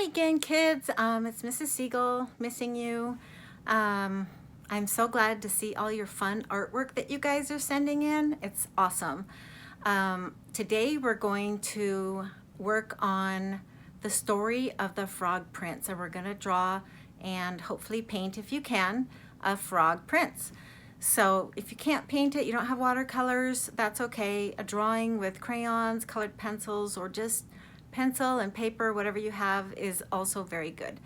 Hi again, kids. It's Mrs. Siegel, missing you. I'm so glad to see all your fun artwork that you guys are sending in. It's awesome. Today we're going to work on the story of the frog prince, and we're going to draw and hopefully paint, if you can, a frog prince. So if you can't paint it, you don't have watercolors, that's okay. A drawing with crayons, colored pencils, or just pencil and paper, whatever you have, is also very good.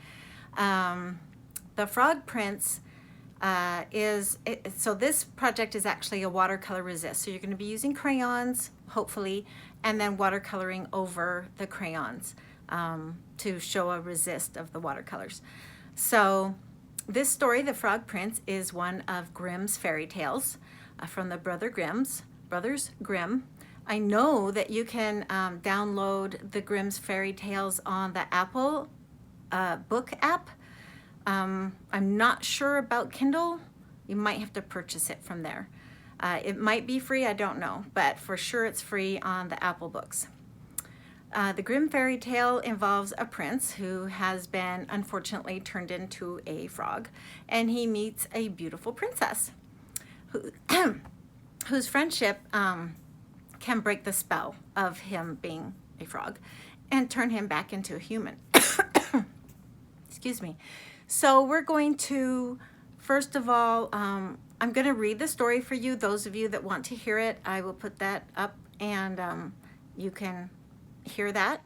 The frog prince so this project is actually a watercolor resist. So you're going to be using crayons, hopefully, and then watercoloring over the crayons to show a resist of the watercolors. So this story, The Frog Prince, is one of Grimm's fairy tales from the Brothers Grimm. I know that you can download the Grimm's fairy tales on the Apple book app. I'm not sure about Kindle. You might have to purchase it from there. It might be free, I don't know, but for sure it's free on the Apple books. The Grimm fairy tale involves a prince who has been unfortunately turned into a frog, and he meets a beautiful princess whose friendship can break the spell of him being a frog and turn him back into a human. Excuse me. So we're going to, first of all, I'm going to read the story for you. Those of you that want to hear it, I will put that up and you can hear that.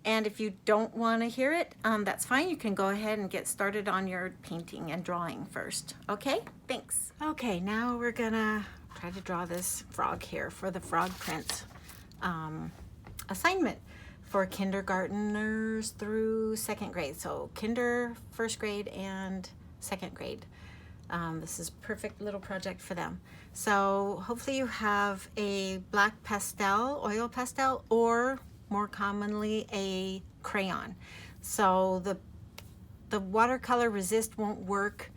And if you don't want to hear it, that's fine. You can go ahead and get started on your painting and drawing first. Okay, thanks. Okay, now we're gonna try to draw this frog here for the Frog Prince assignment for kindergartners through second grade. So first grade and second grade. This is a perfect little project for them. So hopefully you have a black pastel, oil pastel, or more commonly a crayon. So the watercolor resist won't work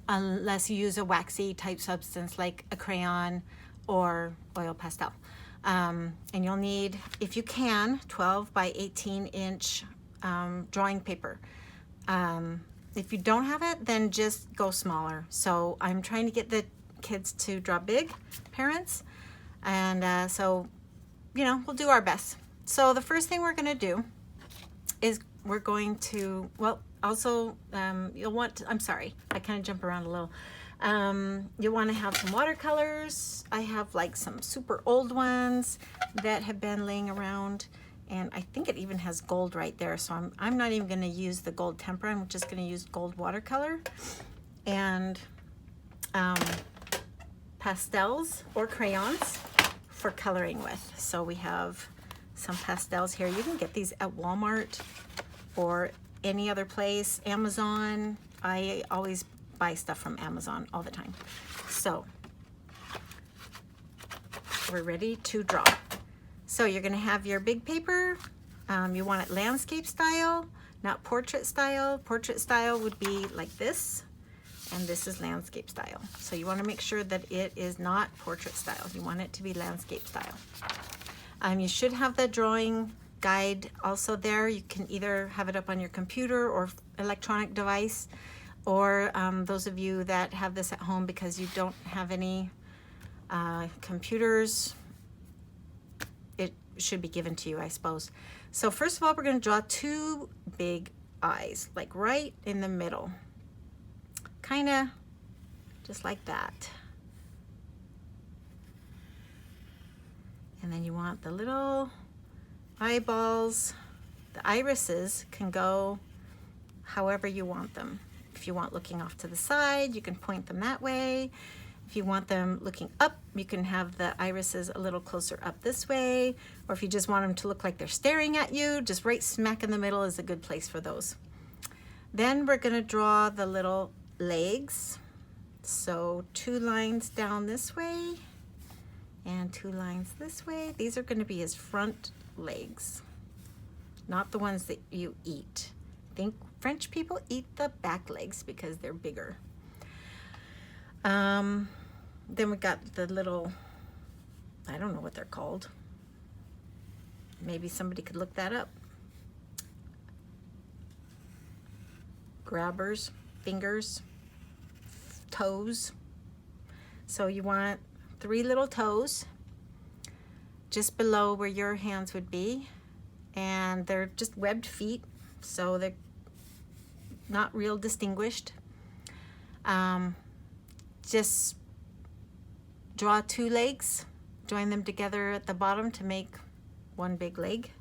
unless you use a waxy type substance like a crayon or oil pastel. And you'll need, if you can, 12 by 18 inch drawing paper. If you don't have it, then just go smaller. So I'm trying to get the kids to draw big, parents, and so, you know, we'll do our best. So the first thing we're going to do is we're going to, well, also you'll want to, I'm sorry, I kind of jump around a little. You'll want to have some watercolors. I have like some super old ones that have been laying around, and I think it even has gold right there. So I'm not even going to use the gold tempera. I'm just going to use gold watercolor and pastels or crayons for coloring with. So we have some pastels here. You can get these at Walmart or any other place, Amazon. I always buy stuff from Amazon all the time. So we're ready to draw. So you're gonna have your big paper. You want it landscape style, not portrait style. Portrait style would be like this, and this is landscape style. So you wanna make sure that it is not portrait style. You want it to be landscape style. You should have the drawing guide also there. You can either have it up on your computer or electronic device, or those of you that have this at home because you don't have any computers, it should be given to you, I suppose. So first of all, we're going to draw two big eyes, like right in the middle, kind of just like that. And then you want the little eyeballs. The irises can go however you want them. If you want looking off to the side, you can point them that way. If you want them looking up, you can have the irises a little closer up this way. Or if you just want them to look like they're staring at you, just right smack in the middle is a good place for those. Then we're gonna draw the little legs. So 2 lines down this way and 2 lines this way. These are gonna be his front legs, not the ones that you eat. I think French people eat the back legs because they're bigger. Then we got the little, I don't know what they're called. Maybe somebody could look that up. grabbers, fingers, toes. So you want 3 little toes just below where your hands would be, and they're just webbed feet, so they're not real distinguished. Just draw 2 legs, join them together at the bottom to make one big leg.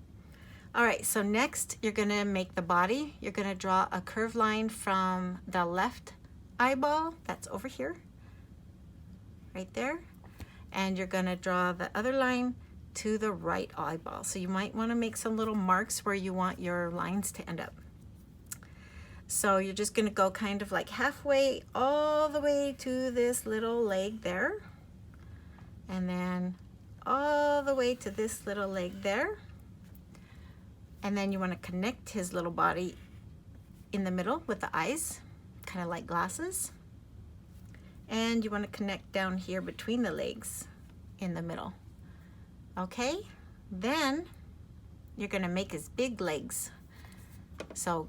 All right, so next you're gonna make the body. You're gonna draw a curved line from the left eyeball, that's over here, right there, and you're gonna draw the other line to the right eyeball. So you might wanna make some little marks where you want your lines to end up. So you're just gonna go kind of like halfway all the way to this little leg there, and then all the way to this little leg there. And then you want to connect his little body in the middle with the eyes, kind of like glasses. And you want to connect down here between the legs in the middle. Okay, then you're going to make his big legs. So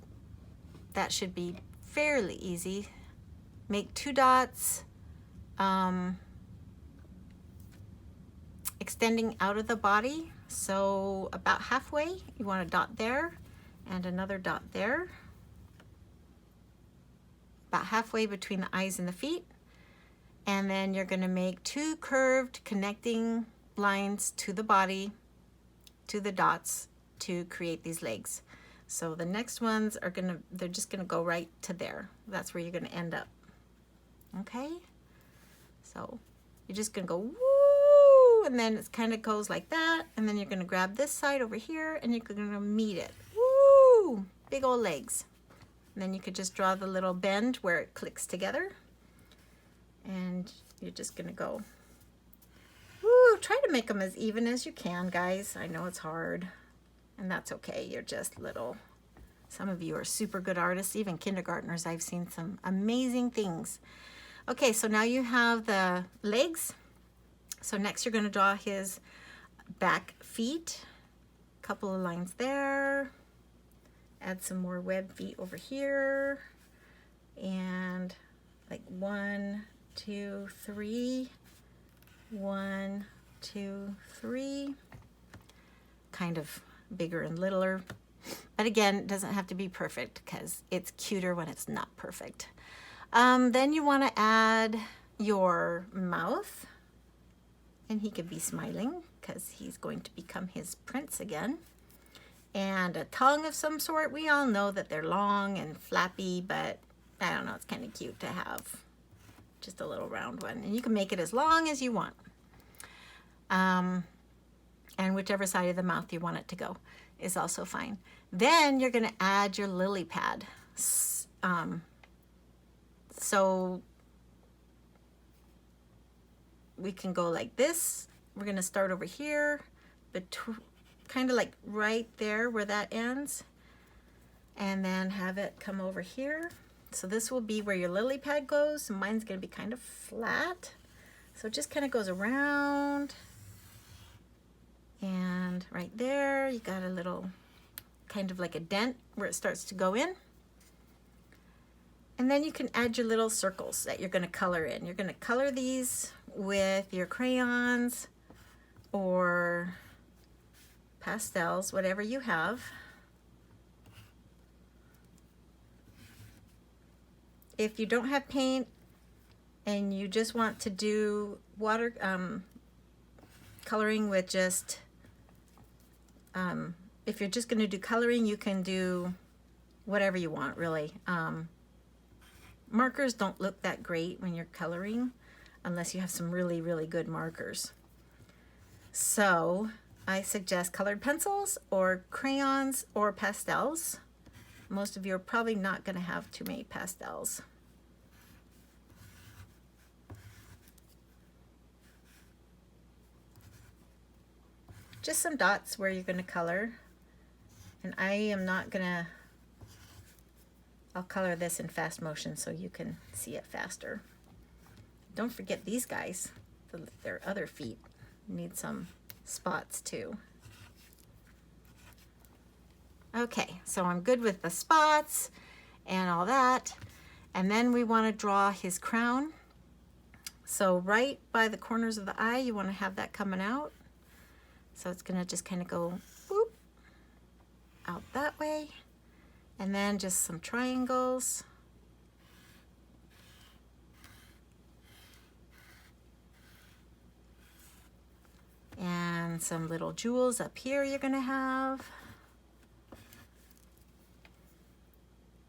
that should be fairly easy. Make 2 dots, extending out of the body. So about halfway, you want a dot there and another dot there. About halfway between the eyes and the feet. And then you're going to make 2 curved connecting lines to the body, to the dots, to create these legs. So the next ones are they're just gonna go right to there. That's where you're gonna end up. Okay? So you're just gonna go woo, and then it kind of goes like that, and then you're gonna grab this side over here and you're gonna meet it. Woo! Big old legs. And then you could just draw the little bend where it clicks together. And you're just gonna go woo, try to make them as even as you can, guys. I know it's hard. And that's okay, you're just little. Some of you are super good artists, even kindergartners. I've seen some amazing things. Okay, so now you have the legs. So next you're gonna draw his back feet. A couple of lines there. Add some more web feet over here. And like 1, 2, 3. 1, 2, 3. Kind of bigger and littler, but again, it doesn't have to be perfect because it's cuter when it's not perfect. Then you want to add your mouth, and he could be smiling because he's going to become his prince again, and a tongue of some sort. We all know that they're long and flappy, but I don't know, it's kind of cute to have just a little round one, and you can make it as long as you want. And whichever side of the mouth you want it to go is also fine. Then you're going to add your lily pad. So we can go like this. We're going to start over here, kind of like right there where that ends, and then have it come over here. So this will be where your lily pad goes. Mine's going to be kind of flat. So it just kind of goes around. And right there, you got a little kind of like a dent where it starts to go in. And then you can add your little circles that you're going to color in. You're going to color these with your crayons or pastels, whatever you have. If you don't have paint and you just want to do coloring with just if you're just going to do coloring, you can do whatever you want, really. Markers don't look that great when you're coloring unless you have some really, really good markers. So I suggest colored pencils or crayons or pastels. Most of you are probably not going to have too many pastels. Just some dots where you're going to color. And I am not going to, I'll color this in fast motion so you can see it faster. Don't forget these guys, their other feet need some spots too. Okay, so I'm good with the spots, and all that. And then we want to draw his crown. So right by the corners of the eye, you want to have that coming out. So it's going to just kind of go whoop, out that way. And then just some triangles. And some little jewels up here you're going to have.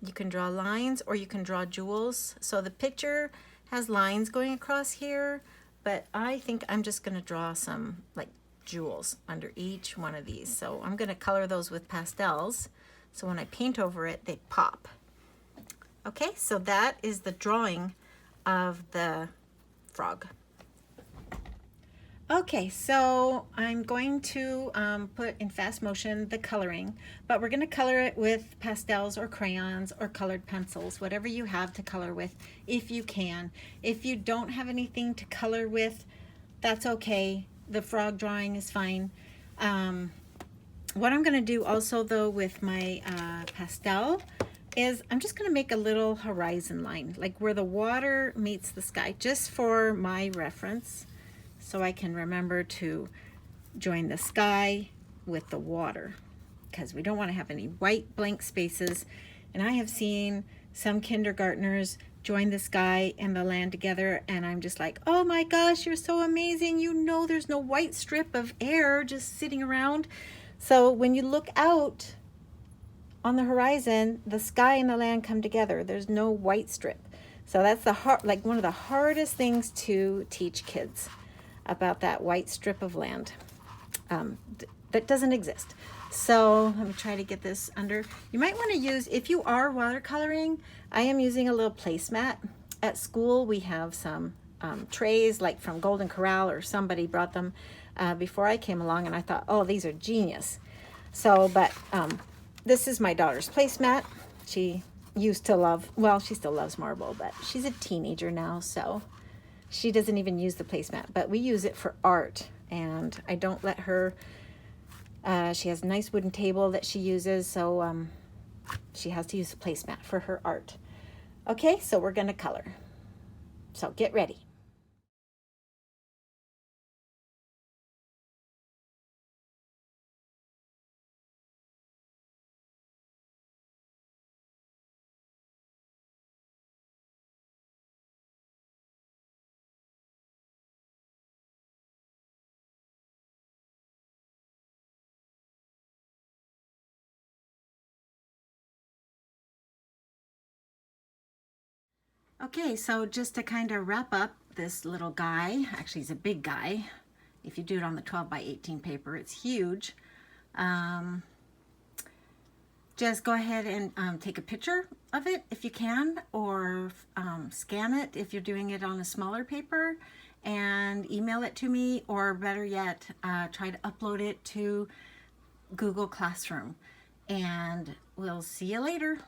You can draw lines or you can draw jewels. So the picture has lines going across here, but I think I'm just going to draw some like jewels under each one of these. So I'm going to color those with pastels. So when I paint over it, they pop. Okay, so that is the drawing of the frog. Okay, so I'm going to put in fast motion the coloring, but we're going to color it with pastels or crayons or colored pencils, whatever you have to color with, if you can. If you don't have anything to color with, that's okay. The frog drawing is fine. What I'm going to do also though with my pastel is I'm just going to make a little horizon line, like where the water meets the sky, just for my reference. So I can remember to join the sky with the water, because we don't want to have any white blank spaces. And I have seen some kindergartners join the sky and the land together, and I'm just like, oh my gosh, you're so amazing. You know there's no white strip of air just sitting around. So when you look out on the horizon, the sky and the land come together. There's no white strip. So that's like one of the hardest things to teach kids, about that white strip of land that doesn't exist. So let me try to get this under. You might want to use, if you are watercoloring, I am using a little placemat. At school we have some trays like from Golden Corral, or somebody brought them before I came along, and I thought, oh, these are genius. So, but this is my daughter's placemat. She used to love, well, she still loves marble, but she's a teenager now, so she doesn't even use the placemat, but we use it for art. And I don't let her, she has a nice wooden table that she uses, so she has to use the placemat for her art. Okay, so we're going to color. So get ready. Okay, so just to kind of wrap up this little guy, actually he's a big guy. If you do it on the 12 by 18 paper, it's huge. Just go ahead and take a picture of it if you can, or scan it if you're doing it on a smaller paper, and email it to me, or better yet, try to upload it to Google Classroom. And we'll see you later.